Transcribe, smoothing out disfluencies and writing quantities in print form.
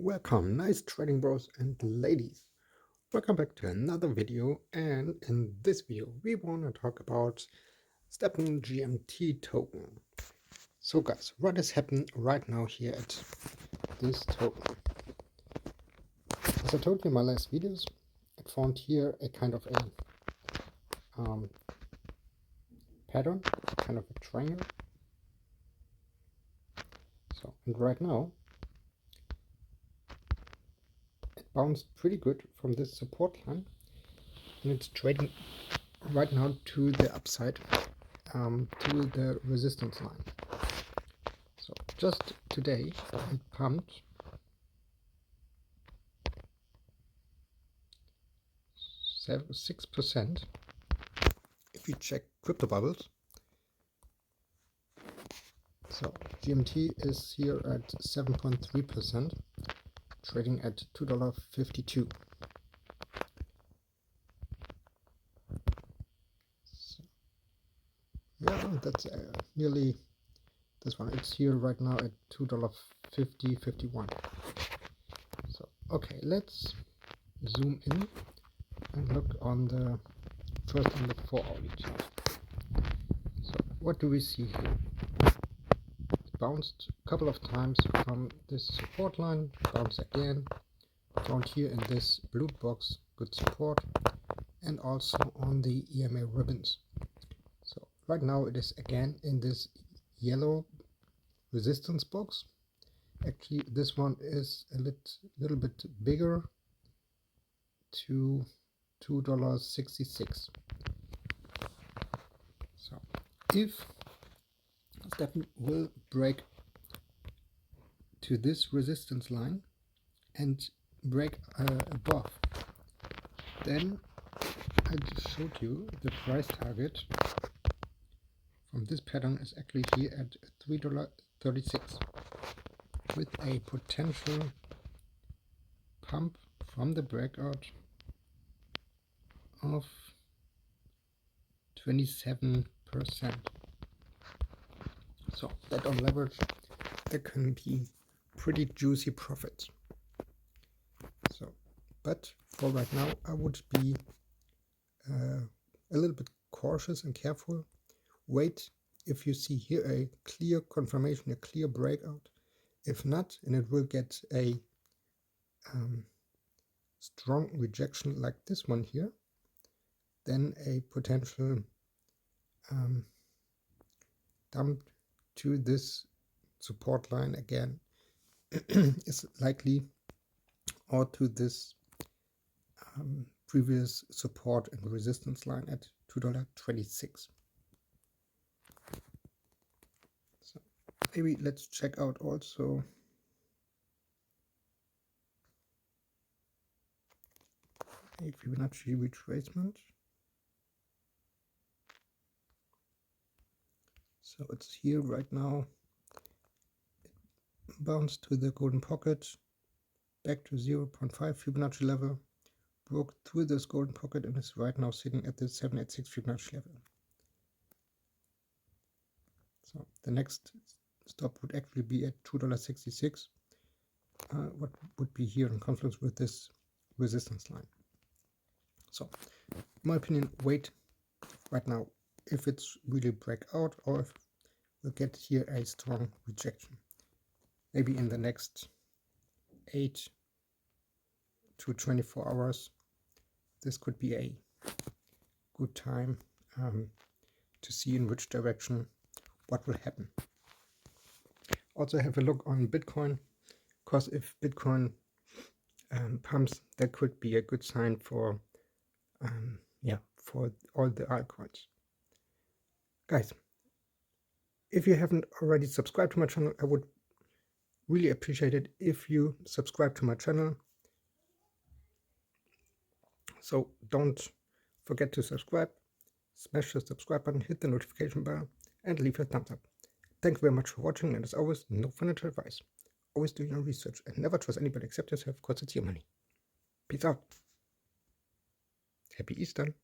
Welcome, nice trading bros and ladies. Welcome back to another video, and in this video we want to talk about Stepn Gmt token. So guys, what is happening right now here at this token? As I told you in my last videos, I found here a kind of a pattern, kind of a triangle. So, and right now bounced pretty good from this support line, and it's trading right now to the upside, to the resistance line. So just today it pumped 6%. If you check crypto bubbles, so GMT is here at 7.3%, trading at $2.52. So, yeah, that's nearly this one. It's here right now at $2.50.51. So okay, let's zoom in and look on the first on the 4-hourly chart. So what do we see here? It bounced a couple of times from this support line, bounced again, found here in this blue box good support, and also on the EMA ribbons. So right now it is again in this yellow resistance box. Actually this one is a little bit bigger, to $2.66. So if Stepn will break to this resistance line and break above, then I just showed you the price target from this pattern is actually here at $3.36, with a potential pump from the breakout of 27%. So that on leverage, there can be pretty juicy profits. So, but for right now, I would be a little bit cautious and careful. Wait if you see here a clear confirmation, a clear breakout. If not, and it will get a strong rejection like this one here, then a potential dump to this support line again is likely, or to this previous support and resistance line at $2.26. So maybe let's check out also a Fibonacci retracement. So it's here right now. It bounced to the golden pocket, back to 0.5 Fibonacci level, broke through this golden pocket, and is right now sitting at the 786 Fibonacci level. So the next stop would actually be at $2.66. What would be here in confluence with this resistance line. So in my opinion, wait right now if it's really breakout, or if we'll get here a strong rejection. Maybe in the next 8 to 24 hours, this could be a good time to see in which direction what will happen. Also have a look on Bitcoin, because if Bitcoin pumps, that could be a good sign for for all the altcoins. Guys, if you haven't already subscribed to my channel, I would really appreciate it if you subscribe to my channel. So don't forget to subscribe, smash the subscribe button, hit the notification bell, and leave a thumbs up. Thanks very much for watching, and as always, no financial advice. Always do your research and never trust anybody except yourself, because it's your money. Peace out. Happy Easter.